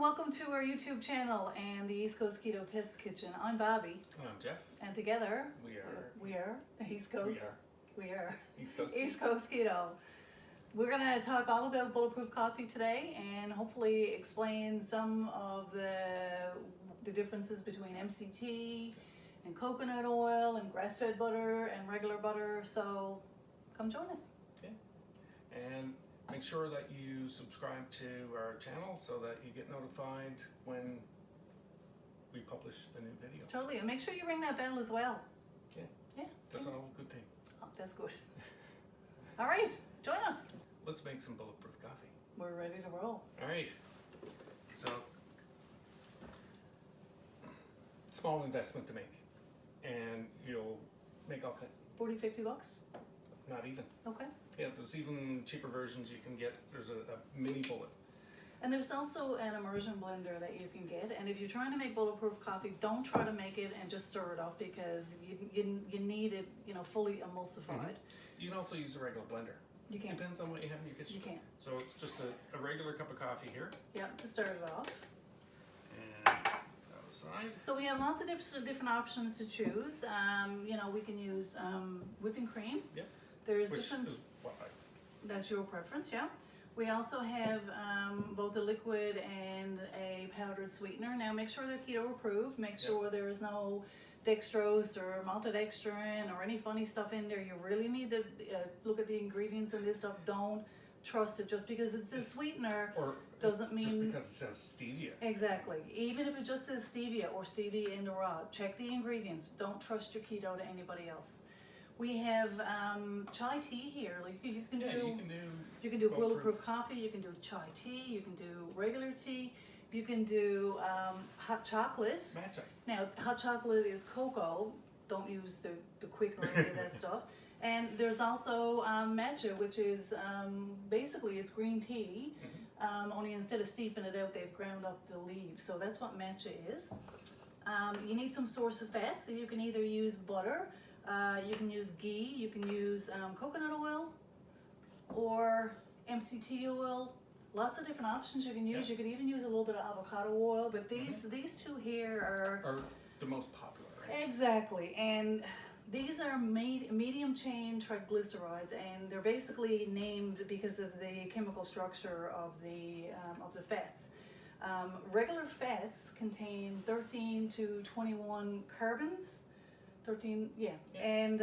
welcome to our YouTube channel and the East Coast Keto Test Kitchen. I'm Bobbi. And I'm Geoff. And together We are East Coast. We are East Coast. East Coast Keto. We're going to talk all about bulletproof coffee today and hopefully explain some of the differences between MCT and coconut oil and grass-fed butter and regular butter. So come join us. Yeah. And make sure that you subscribe to our channel so that you get notified when we publish a new video. Totally. And make sure you ring that bell as well. Yeah. Yeah. That's all a good thing. Oh, that's good. All right. Join us. Let's make some bulletproof coffee. We're ready to roll. All right. So, small investment to make. And you'll make all kinds. 40, 50 bucks? Not even. Okay. Yeah, there's even cheaper versions you can get. There's a mini bullet. And there's also an immersion blender that you can get. And if you're trying to make bulletproof coffee, don't try to make it and just stir it up because you need it, fully emulsified. Mm-hmm. You can also use a regular blender. You can. Depends on what you have in your kitchen. You can. So just a regular cup of coffee here. Yeah, to start it off. And that aside. So we have lots of different options to choose. We can use whipping cream. Yep. There's Which different. is what That's your preference, yeah. We also have both a liquid and a powdered sweetener. Now make sure they're keto approved. Make sure there's no dextrose or maltodextrin or any funny stuff in there. You really need to look at the ingredients in this stuff. Don't trust it just because it says sweetener doesn't mean... Just because it says stevia. Exactly. Even if it just says stevia or stevia in the raw, check the ingredients. Don't trust your keto to anybody else. We have chai tea here. Like you can do bulletproof coffee. You can do chai tea. You can do regular tea. You can do hot chocolate. Matcha. Now, hot chocolate is cocoa. Don't use the quick or any of that stuff. And there's also matcha, which is basically it's green tea. Mm-hmm. Only instead of steeping it out, they've ground up the leaves. So that's what matcha is. You need some source of fat, so you can either use butter. You can use ghee, you can use coconut oil or MCT oil. Lots of different options you can use. You could even use a little bit of avocado oil, but these two here are the most popular, right? Exactly, and these are medium chain triglycerides, and they're basically named because of the chemical structure of the fats. Regular fats contain 13 to 21 carbons. 13, and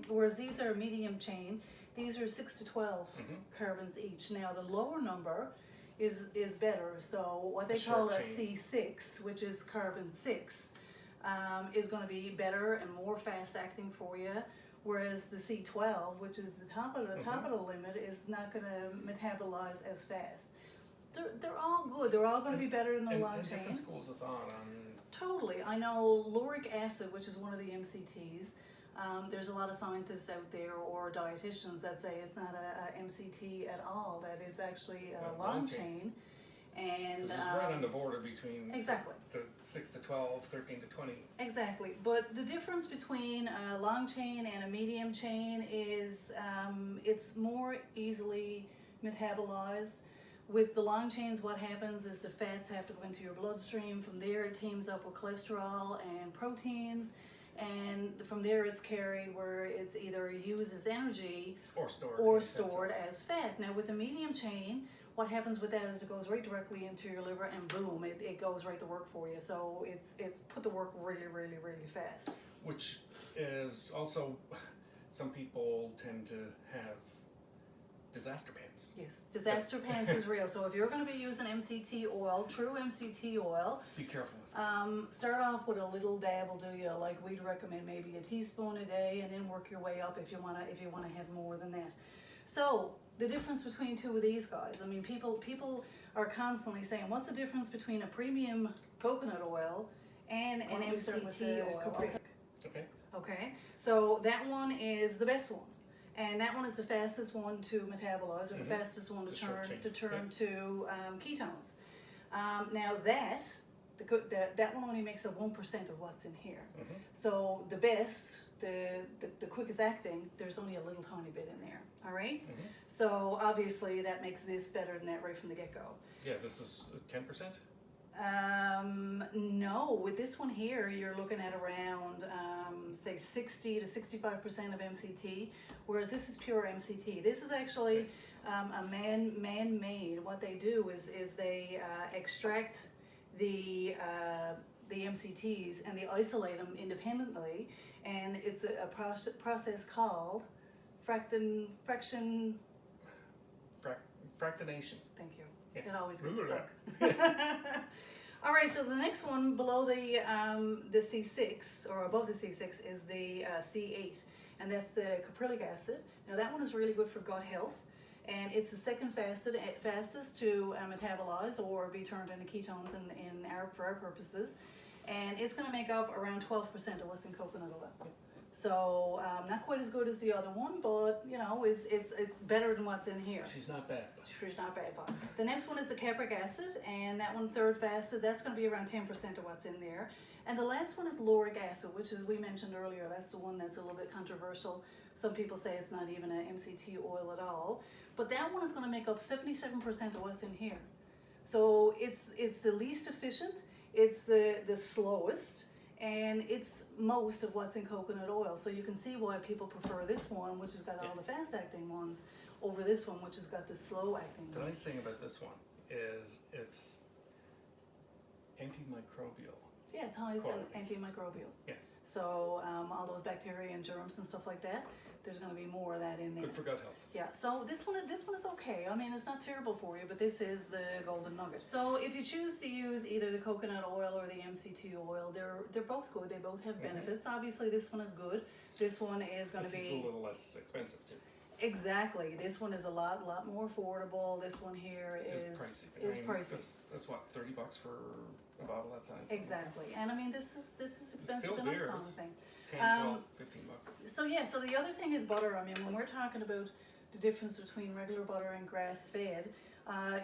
whereas these are medium chain, these are 6 to 12 carbons each. Now the lower number is better, so what they call a C6, which is carbon 6, is going to be better and more fast acting for you, whereas the C12, which is the top of the limit, is not going to metabolize as fast. They're all good. They're all going to be better than the long chain. Different schools of thought on. Totally. I know lauric acid, which is one of the MCTs. There's a lot of scientists out there or dietitians that say it's not a MCT at all, that it's actually a long chain. And this is right on the border between exactly the 6 to 12, 13 to 20. Exactly. But the difference between a long chain and a medium chain is it's more easily metabolized. With the long chains, what happens is the fats have to go into your bloodstream. From there, it teams up with cholesterol and proteins, and from there, it's carried where it's either used as energy or stored as fat. Now, with the medium chain, what happens with that is it goes right directly into your liver, and boom, it goes right to work for you. So it's put to work really, really, really fast. Which is also, some people tend to have disaster pants. Yes, disaster pants is real. So if you're going to be using MCT oil, true MCT oil, be careful with it. Start off with a little dab will do you. Like we'd recommend maybe a teaspoon a day, and then work your way up if you want to have more than that. So the difference between two of these guys, I mean, people are constantly saying, what's the difference between a premium coconut oil and an MCT oil? Okay. So that one is the best one. And that one is the fastest one to metabolize, or the fastest one to turn to ketones. Now that one only makes up 1% of what's in here. So the best, the quickest acting, there's only a little tiny bit in there. All right. So obviously that makes this better than that right from the get-go. Yeah, this is 10%. No, with this one here, you're looking at around, say 60 to 65% of MCT, whereas this is pure MCT. This is actually a man-made. What they do is they extract the MCTs and they isolate them independently, and it's a process called fractionation. Thank you. Yeah. It always gets stuck. All right, so the next one below the C6 or above the C6 is the C8, and that's the caprylic acid. Now that one is really good for gut health, and it's the second fastest to metabolize or be turned into ketones for our purposes, and it's going to make up around 12% of what's in coconut oil. So not quite as good as the other one, but you know, it's better than what's in here. She's not bad. She's not bad, but the next one is the capric acid, and that one third fasted. That's going to be around 10% of what's in there. And the last one is lauric acid, which, as we mentioned earlier, that's the one that's a little bit controversial. Some people say it's not even an MCT oil at all, but that one is going to make up 77% of what's in here. So it's the least efficient, it's the slowest, and it's most of what's in coconut oil. So you can see why people prefer this one, which has got all the fast-acting ones, over this one, which has got the slow-acting The ones. nice thing about this one is it's antimicrobial. Yeah, it's highest in qualities. antimicrobial. Yeah. So all those bacteria and germs and stuff like that, there's going to be more of that in there. Good for gut health. Yeah, so this one is okay. I mean, it's not terrible for you, but this is the golden nugget. So if you choose to use either the coconut oil or the MCT oil, they're both good. They both have benefits. Obviously, this one is good. This one is going to be... This is a little less expensive too. Exactly. This one is a lot more affordable. This one here is pricey. That's what, $30 for a bottle that size? Exactly. And I mean, this is expensive still enough dear. kind of thing. 10, 12, $15. So yeah, so the other thing is butter. I mean, when we're talking about the difference between regular butter and grass-fed,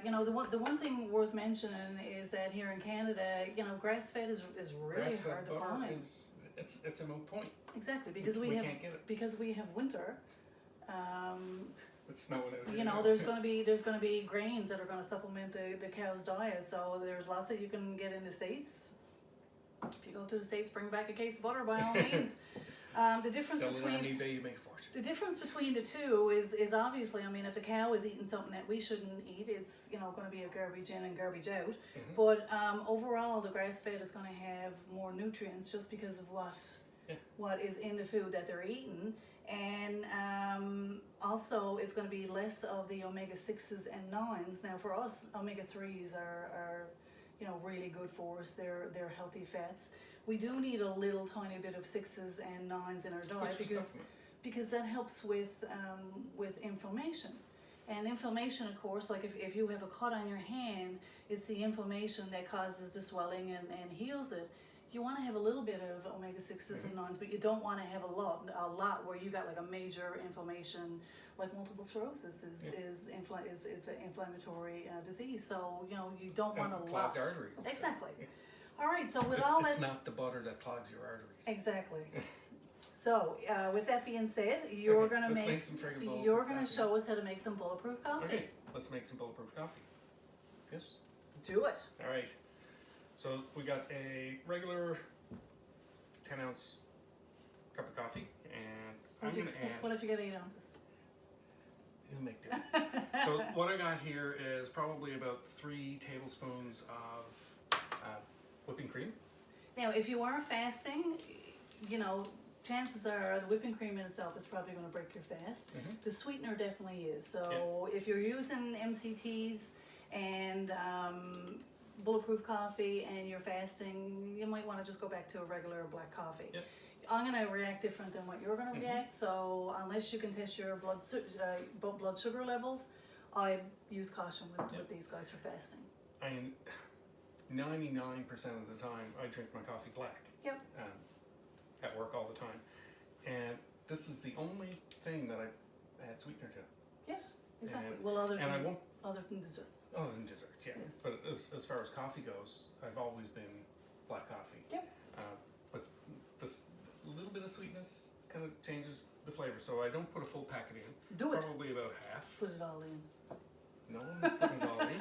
you know, the one thing worth mentioning is that here in Canada, you know, grass-fed is really hard to find. It's a moot point. Exactly, because we can't get it. because we have winter. It's snowing out here. You know, there's going to be grains that are going to supplement the cow's diet. So there's lots that you can get in the States. If you go to the States, bring back a case of butter by all means. The difference Sell it between on eBay, you make a fortune. the difference between the two is obviously, I mean, if the cow is eating something that we shouldn't eat, it's, you know, going to be a garbage in and garbage out. But overall, the grass-fed is going to have more nutrients just because of what is in the food that they're eating. And also, it's going to be less of the omega-6s and 9s. Now, for us, omega-3s are you know, really good for us. They're healthy fats. We do need a little tiny bit of 6s and 9s in our diet because that helps with inflammation. And inflammation, of course, like if you have a cut on your hand, it's the inflammation that causes the swelling and heals it. You want to have a little bit of omega-6s and 9s, but you don't want to have a lot where you got like a major inflammation, like multiple sclerosis it's an inflammatory disease. So, you know, you don't want a lot. Clogged arteries. Exactly. All right, so with all that... It's not the butter that clogs your arteries. Exactly. So, with that being said, you're going to show us how to make some bulletproof coffee. Okay, let's make some bulletproof coffee. Yes? Do it. All right. So we got a regular 10-ounce cup of coffee, and I'm going to add... What if you get 8 ounces? It'll make do. So what I got here is probably about 3 tablespoons of whipping cream. Now, if you are fasting, you know, chances are the whipping cream in itself is probably going to break your fast. The sweetener definitely is. So if you're using MCTs and... bulletproof coffee and you're fasting, you might want to just go back to a regular black coffee. I'm going to react different than what you're going to react, so unless you can test your blood sugar levels, I'd use caution with these guys for fasting. I mean, 99% of the time I drink my coffee black. At work all the time. And this is the only thing that I add sweetener to. Yes, exactly. And, well, other than desserts. Oh, and desserts, yeah. Yes. But as far as coffee goes, I've always been black coffee. But this little bit of sweetness kind of changes the flavor. So I don't put a full packet in. Do it. Probably about half. Put it all in. No, I'm not putting it all in.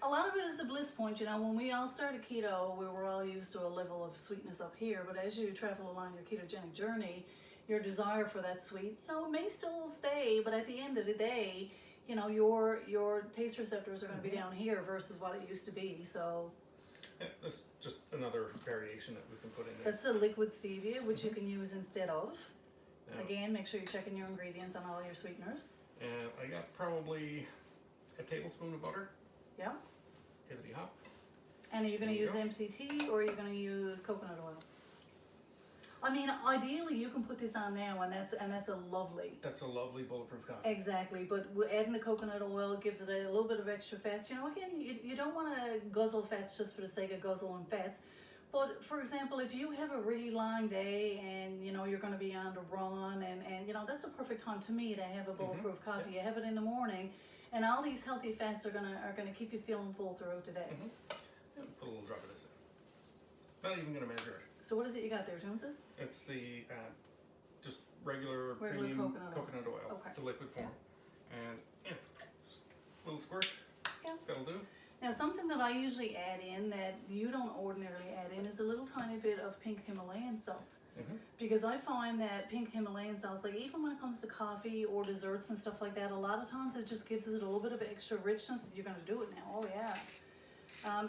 A lot of it is the bliss point. You know, when we all started keto, we were all used to a level of sweetness up here. But as you travel along your ketogenic journey, your desire for that sweet, you know, may still stay. But at the end of the day, you know, your taste receptors are going to be down here versus what it used to be. So yeah, that's just another variation that we can put in there. that's a liquid stevia, which you can use instead of. Now, Again, make sure you're checking your ingredients on all your sweeteners. and I got probably a tablespoon of butter. Yeah. Hibbity hop. And are you going to There you use MCT or are you going to use coconut oil? I mean, ideally you can put this on now, and that's a lovely. That's a lovely bulletproof coffee. Exactly, but adding the coconut oil gives it a little bit of extra fats. You know, again, you don't want to guzzle fats just for the sake of guzzling fats. But for example, if you have a really long day and you know you're going to be on the run, and you know that's a perfect time to me to have a bulletproof coffee. You have it in the morning, and all these healthy fats are gonna keep you feeling full throughout the day. Yeah, put a little drop of this in. Not even going to measure it. So what is it you got there, Toonses? It's the just regular Regular premium coconut oil, Okay. the liquid form, and yeah, just a little squirt. Yeah. That'll do. Now, something that I usually add in that you don't ordinarily add in is a little tiny bit of pink Himalayan salt. Because I find that pink Himalayan salt, like even when it comes to coffee or desserts and stuff like that, a lot of times it just gives it a little bit of extra richness. You're going to do it now. Oh yeah.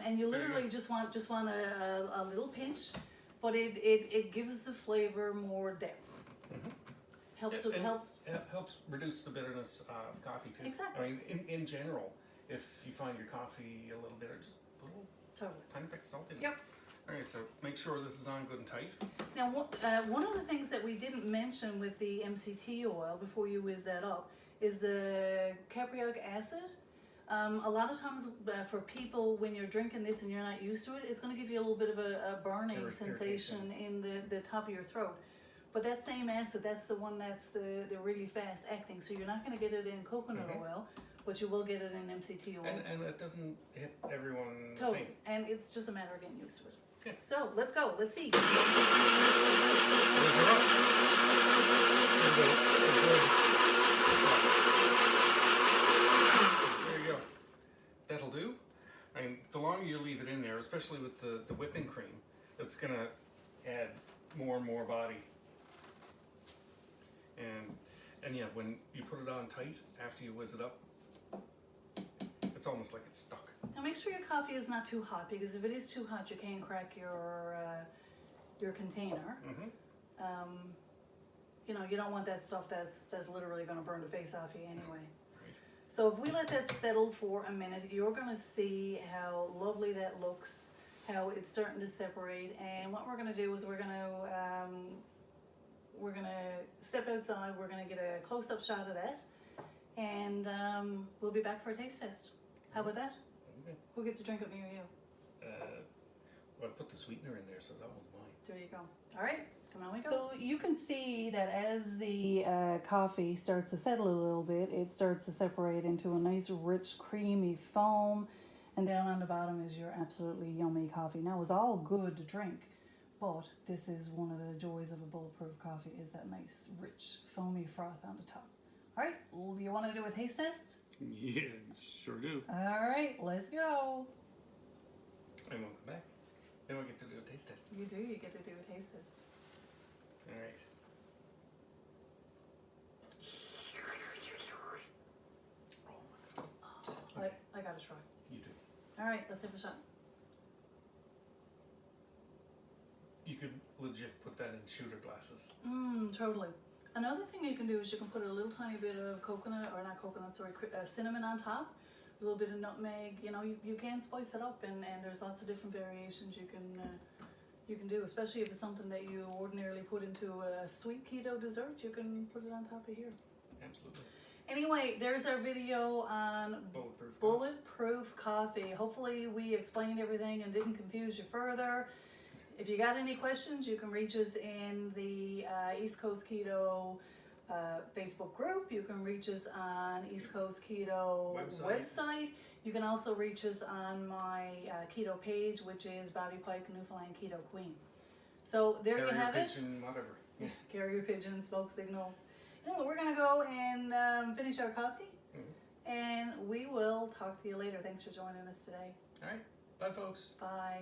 And you literally just want a little pinch, but it gives the flavor more depth. Helps It helps reduce the bitterness of coffee too. Exactly. I mean, in general, if you find your coffee a little bitter, just put a little tiny bit of salt in it. Yep. Alright, so make sure this is on good and tight. Now, one of the things that we didn't mention with the MCT oil before you whiz that up is the caproic acid. A lot of times for people, when you're drinking this and you're not used to it, it's going to give you a little bit of a burning sensation in the top of your throat. But that same acid, that's the one that's the really fast acting. So you're not going to get it in coconut oil, but you will get it in MCT oil. And it doesn't hit everyone the Totally. same. And it's just a matter of getting used to it. Yeah. So let's go. Let's see. Whiz it up. There you go. That'll do. I mean, the longer you leave it in there, especially with the whipping cream, it's going to add more and more body. And yeah, when you put it on tight, after you whiz it up, it's almost like it's stuck. Now make sure your coffee is not too hot, because if it is too hot, you can crack your container. You know, you don't want that stuff that's literally going to burn the face off you anyway. Right. So if we let that settle for a minute, you're going to see how lovely that looks, how it's starting to separate. And what we're going to do is we're going to step outside. We're going to get a close-up shot of that, and we'll be back for a taste test. How about that? Okay. Who gets a drink up near you? Well, I put the sweetener in there, so that one's mine. There you go. All right, come on, we go. So you can see that as the coffee starts to settle a little bit, it starts to separate into a nice, rich, creamy foam, and down on the bottom is your absolutely yummy coffee. Now, it's all good to drink, but this is one of the joys of a bulletproof coffee, is that nice, rich, foamy froth on the top. All right, you want to do a taste test? Yeah, sure do. All right, let's go. And we'll come back. Then we get to do a taste test. You do, you get to do a taste test. All right. Oh my God. I got to try. You do. All right, let's have a shot. You could legit put that in shooter glasses. Totally. Another thing you can do is you can put a little tiny bit of cinnamon on top, a little bit of nutmeg. You know, you can spice it up, and there's lots of different variations you can do, especially if it's something that you ordinarily put into a sweet keto dessert. You can put it on top of here. Absolutely. Anyway, there's our video on Bulletproof coffee. Hopefully we explained everything and didn't confuse you further. If you got any questions, you can reach us in the East Coast Keto Facebook group. You can reach us on East Coast Keto website. You can also reach us on my keto page, which is Bobbi Pike, Newfoundland Keto Queen. So there you have it. Pigeon, whatever. Yeah. Carrier pigeon, smoke signal. Anyway, we're going to go and finish our coffee, and we will will talk to you later. Thanks for joining us today. All right. Bye, folks. Bye.